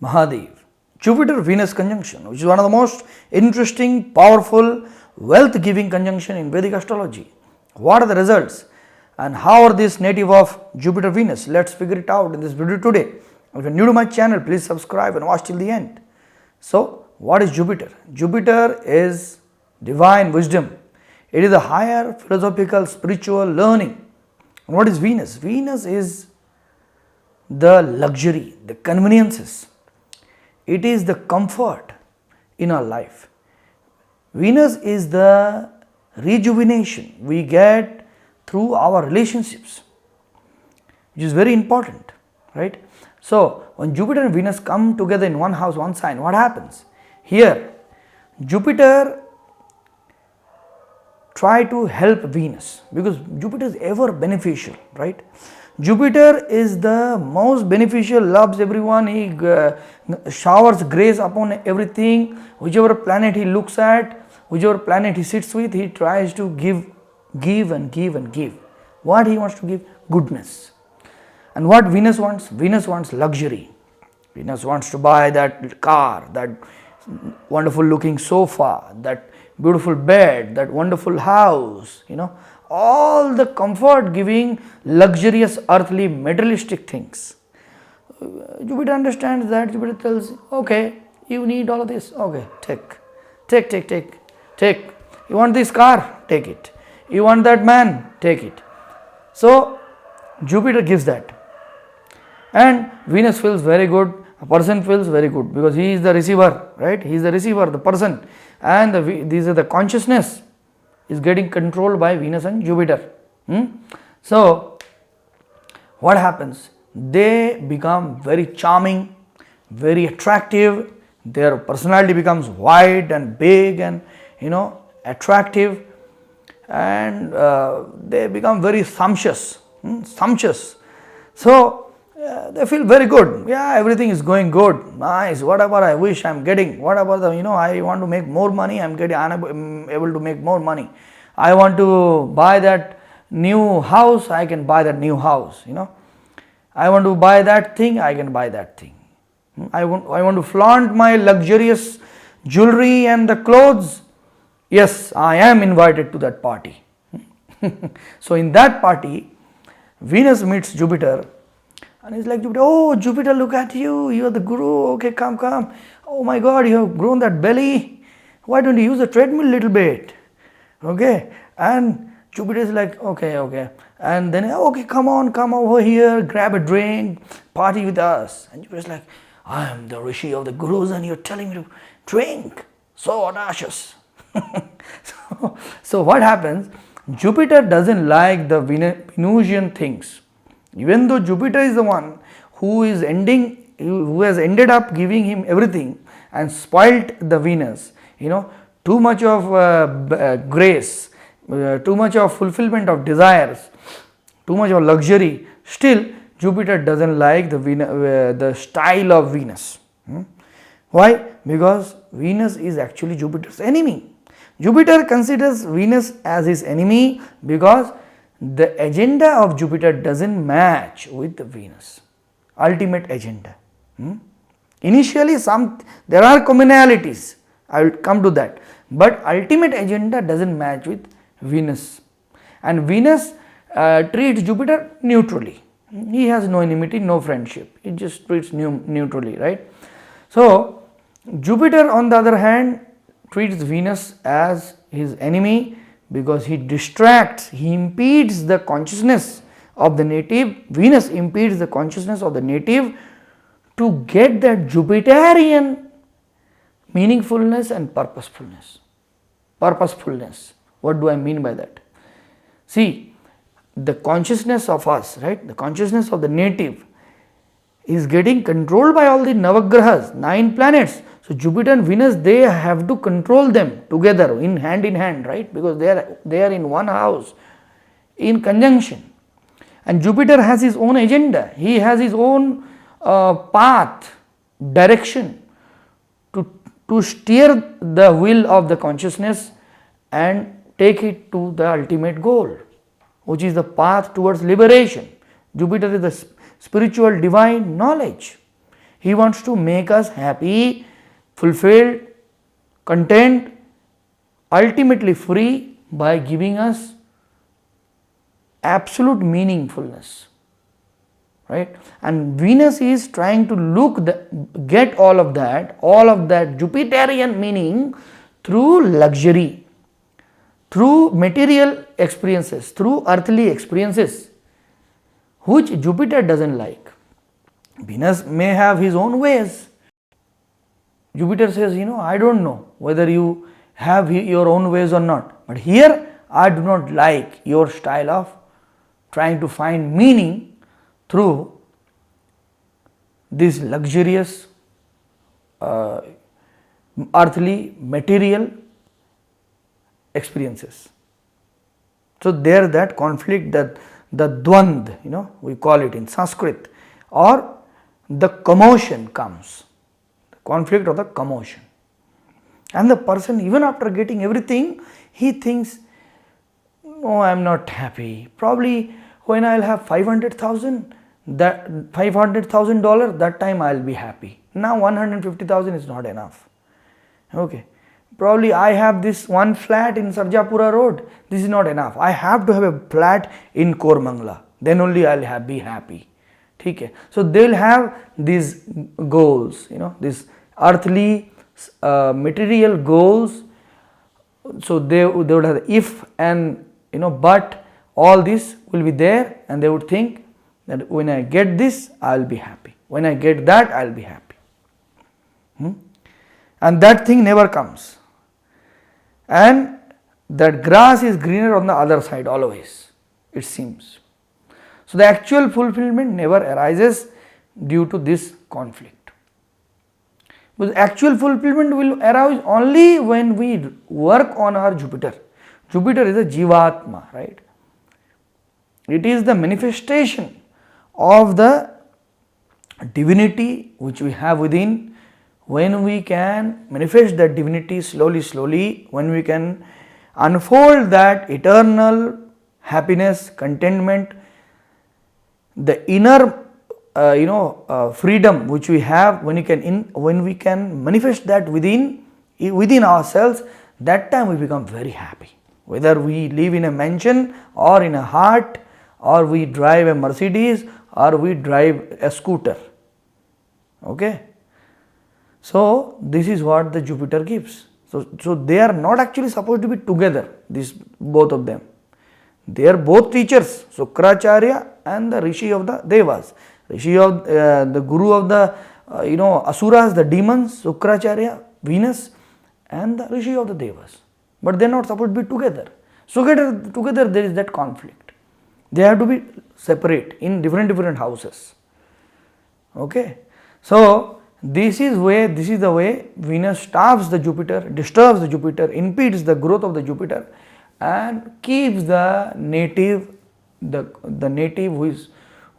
Mahadev. Jupiter-Venus conjunction, which is one of the most interesting, powerful, wealth-giving conjunction in Vedic astrology. What are the results and how are these native of Jupiter-Venus? Let's figure it out in this video today. If you are new to my channel, please subscribe and watch till the end. So, what is Jupiter? Jupiter is divine wisdom. It is a higher philosophical, spiritual learning. And what is Venus? Venus is the luxury, the conveniences. It is the comfort in our life. Venus is the rejuvenation we get through our relationships, which is very important, right? So, when Jupiter and Venus come together in one house, one sign, what happens? Here, Jupiter try to help Venus because Jupiter is ever beneficial, right? Jupiter is the most beneficial, loves everyone, he showers grace upon everything. Whichever planet he looks at, whichever planet he sits with, he tries to give and give and give. What he wants to give? Goodness. And what Venus wants? Venus wants luxury. Venus wants to buy that car, that wonderful looking sofa, that beautiful bed, that wonderful house, all the comfort giving, luxurious, earthly, materialistic things. Jupiter understands that. Jupiter tells, okay, you need all of this, okay, take. You want this car? Take it. You want that man? Take it. So, Jupiter gives that. And Venus feels very good. A person feels very good because he is the receiver, right? He is the receiver, the person. And these are the consciousness is getting controlled by Venus and Jupiter. So, what happens? They become very charming, very attractive. Their personality becomes wide and big and attractive, and they become very sumptuous. So, they feel very good. Yeah, everything is going good. Nice. Whatever I wish I am getting. Whatever I want to make more money. I am able to make more money. I want to buy that new house. I can buy that new house. I want to buy that thing. I can buy that thing. I want to flaunt my luxurious jewelry and the clothes. Yes, I am invited to that party. So in that party, Venus meets Jupiter. And he's like, oh, Jupiter, look at you. You are the guru. Okay, come. Oh my God, you have grown that belly. Why don't you use the treadmill a little bit? Okay. And Jupiter is like, okay. And then, okay, come over here, grab a drink, party with us. And Jupiter is like, I am the Rishi of the gurus and you're telling me to drink. So audacious. So what happens? Jupiter doesn't like the Venusian things. Even though Jupiter is the one who has ended up giving him everything and spoilt the Venus, too much of grace, too much of fulfillment of desires, too much of luxury, still Jupiter doesn't like the style of Venus. Why? Because Venus is actually Jupiter's enemy. Jupiter considers Venus as his enemy because the agenda of Jupiter doesn't match with the Venus ultimate agenda. Initially there are commonalities, I will come to that, but ultimate agenda doesn't match with Venus, and Venus treats Jupiter neutrally. He has no enmity, no friendship, he just treats neutrally, right? So Jupiter on the other hand treats Venus as his enemy because he distracts, he impedes the consciousness of the native. Venus impedes the consciousness of the native to get that Jupiterian meaningfulness and purposefulness. What do I mean by that? See, the consciousness of us, right? The consciousness of the native is getting controlled by all the Navagrahas, 9 planets. So Jupiter and Venus, they have to control them together in hand, right? Because they are in one house in conjunction. And Jupiter has his own agenda. He has his own path, direction to steer the wheel of the consciousness and take it to the ultimate goal, which is the path towards liberation. Jupiter is the spiritual divine knowledge. He wants to make us happy, fulfilled, content, ultimately free by giving us absolute meaningfulness, right? And Venus is trying to get all of that Jupiterian meaning through luxury, through material experiences, through earthly experiences, which Jupiter doesn't like. Venus may have his own ways. Jupiter says, I don't know whether you have your own ways or not, but here I do not like your style of trying to find meaning through these luxurious, earthly, material experiences. So there that conflict, that the dvand, we call it in Sanskrit, or the commotion comes, the conflict or the commotion. And the person, even after getting everything, he thinks, no, I am not happy. Probably when I will have $500,000, that time I will be happy. Now 150,000 is not enough. Okay. Probably I have this one flat in Sarjapura Road. This is not enough. I have to have a flat in Kormangla. Then only I will be happy. Okay. So they will have these goals, these earthly, material goals. So they would have if and but all this will be there, and they would think that when I get this I will be happy, when I get that I will be happy. And that thing never comes, and that grass is greener on the other side always, it seems. So the actual fulfillment never arises due to this conflict. Because actual fulfillment will arise only when we work on our Jupiter. Jupiter is a Jivatma, right? It is the manifestation of the divinity which we have within. When we can manifest that divinity slowly, when we can unfold that eternal happiness, contentment, the inner freedom which we have, when we can manifest that within ourselves, that time we become very happy. Whether we live in a mansion or in a hut, or we drive a Mercedes, or we drive a scooter. Okay. So this is what the Jupiter gives. So they are not actually supposed to be together, these both of them. They are both teachers, Sukracharya and the Rishi of the Devas. Rishi of the Guru of the Asuras, the demons, Sukracharya, Venus, and the Rishi of the Devas. But they are not supposed to be together. So together there is that conflict. They have to be separate in different houses. Okay. So this is the way Venus starves the Jupiter, disturbs the Jupiter, impedes the growth of the Jupiter, and keeps the native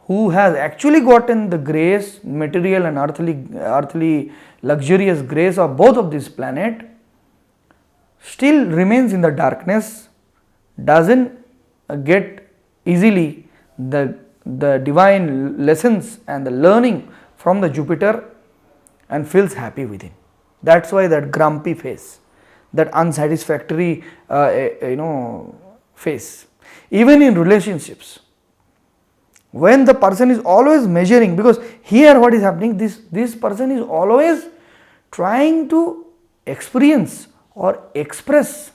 who has actually gotten the grace, material and earthly luxurious grace of both of these planets, still remains in the darkness, doesn't get easily the divine lessons and the learning from the Jupiter, and feels happy within. That's why that grumpy face, that unsatisfactory face. Even in relationships, when the person is always measuring, because here what is happening, this person is always trying to experience or express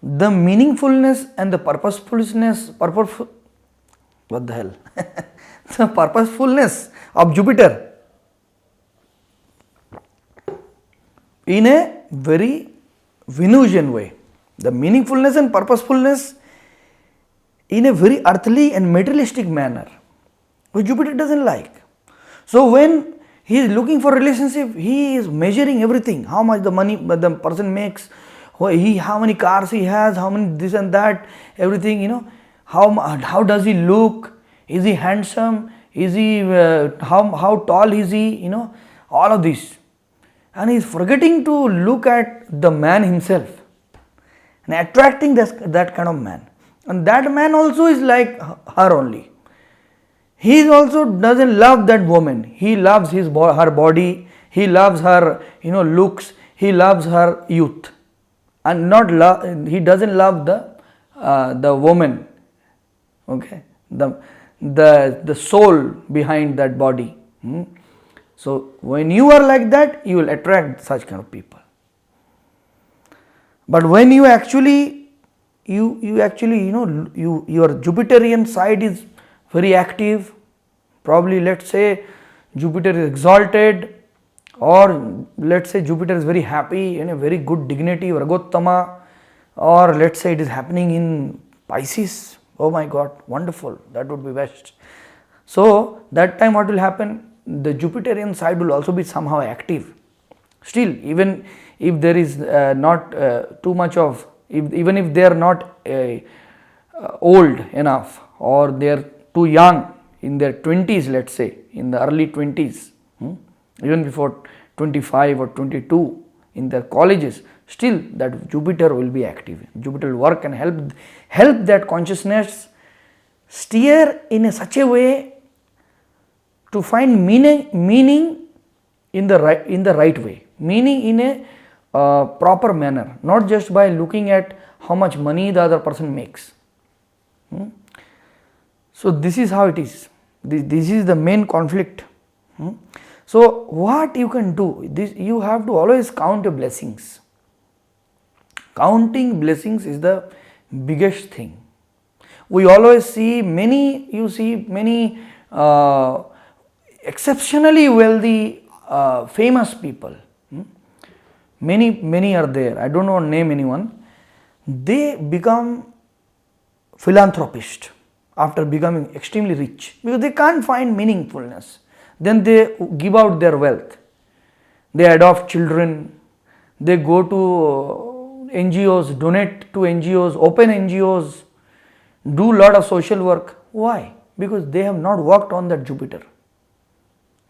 the meaningfulness and the purposefulness of Jupiter in a very Venusian way. The meaningfulness and purposefulness in a very earthly and materialistic manner, which Jupiter doesn't like. So when he is looking for relationship, he is measuring everything, how much the money the person makes, how many cars he has, how many this and that, everything, how does he look, is he handsome, is he how tall is he, all of this. And he is forgetting to look at the man himself and attracting that kind of man. And that man also is like her only. he also doesn't love that woman. He loves her body, he loves her looks, he loves her youth, and not he doesn't love the woman, okay, the soul behind that body. So when you are like that, you will attract such kind of people. But when you actually your Jupiterian side is very active, probably let's say Jupiter is exalted, or let's say Jupiter is very happy, in a very good dignity, Vargottama, or let's say it is happening in Pisces. Oh my God, wonderful, that would be best. So that time what will happen, the Jupiterian side will also be somehow active. Still, even if there is not too much of, even if they are not old enough, or they are too young, in their 20s, let's say, in the early 20s, even before 25 or 22, in their colleges, still that Jupiter will be active. Jupiter will work and help that consciousness steer in such a way to find meaning in the right way, meaning in a proper manner, not just by looking at how much money the other person makes. So this is how it is. This is the main conflict. So what you can do, you have to always count your blessings. Counting blessings is the biggest thing. We always see many exceptionally wealthy, famous people. Many are there. I don't want to name anyone. They become philanthropists after becoming extremely rich, because they can't find meaningfulness. Then they give out their wealth. They adopt children. They go to NGOs, donate to NGOs, open NGOs, do lot of social work. Why? Because they have not worked on that Jupiter.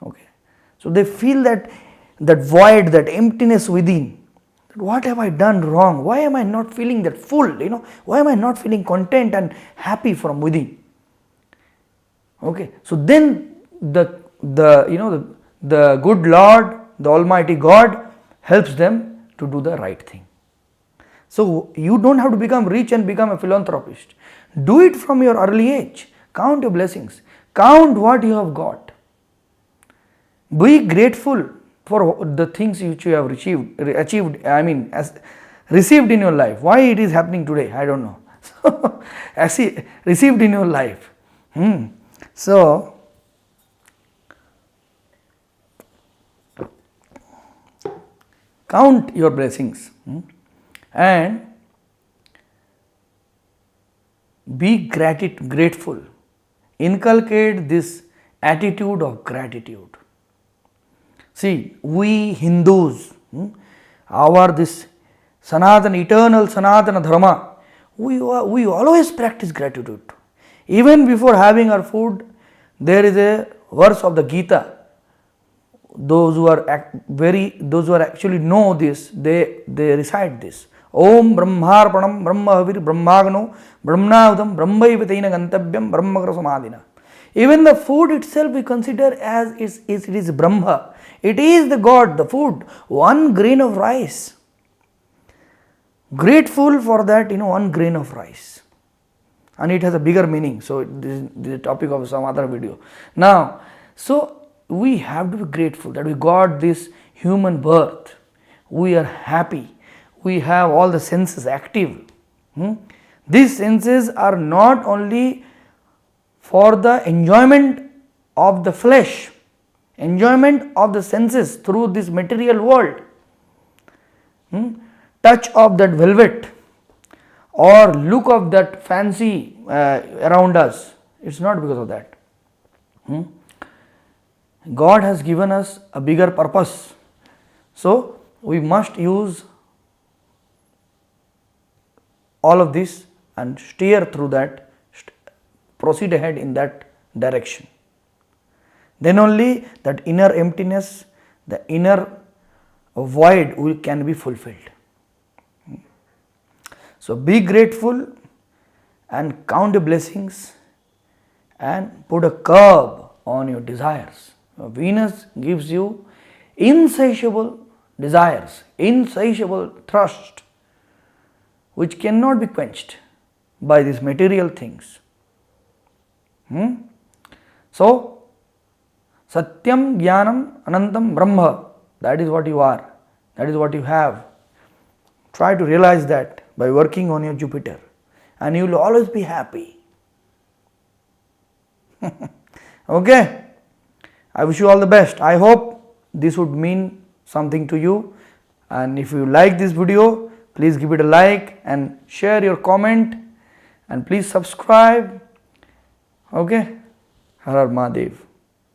Okay. So they feel that void, that emptiness within. What have I done wrong? Why am I not feeling that full? Why am I not feeling content and happy from within? Okay. So then the good Lord, the Almighty God, helps them to do the right thing. So you don't have to become rich and become a philanthropist. Do it from your early age. Count your blessings. Count what you have got. Be grateful for the things which you have received, received in your life. Why it is happening today, I don't know. So, received in your life. So, count your blessings and be grateful. Inculcate this attitude of gratitude. See, we Hindus, our this eternal Sanatana Dharma, we always practice gratitude. Even before having our food, there is a verse of the Gita. Those who actually know this, they recite this. Om Brahmarpanam Brahmahavir Brahmagno Brahmnavadam Brahmaivateina Gantabyam Brahmagra Samadhina. Even the food itself we consider as it is Brahma. It is the God, the food, one grain of rice. Grateful for that, one grain of rice. And it has a bigger meaning. So this is the topic of some other video. Now, so we have to be grateful that we got this human birth. We are happy. We have all the senses active. These senses are not only for the enjoyment of the flesh, enjoyment of the senses through this material world, touch of that velvet or look of that fancy around us. It's not because of that. God has given us a bigger purpose. So we must use all of this and steer through that, proceed ahead in that direction. Then only that inner emptiness, the inner void can be fulfilled. So be grateful and count the blessings and put a curb on your desires. Venus gives you insatiable desires, insatiable thirst, which cannot be quenched by these material things. So, Satyam Jnanam Anantam Brahma, that is what you are, that is what you have. Try to realize that by working on your Jupiter, and you will always be happy. Okay, I wish you all the best. I hope this would mean something to you, and if you like this video, please give it a like and share your comment, and please subscribe. Okay, Har Har Mahadev.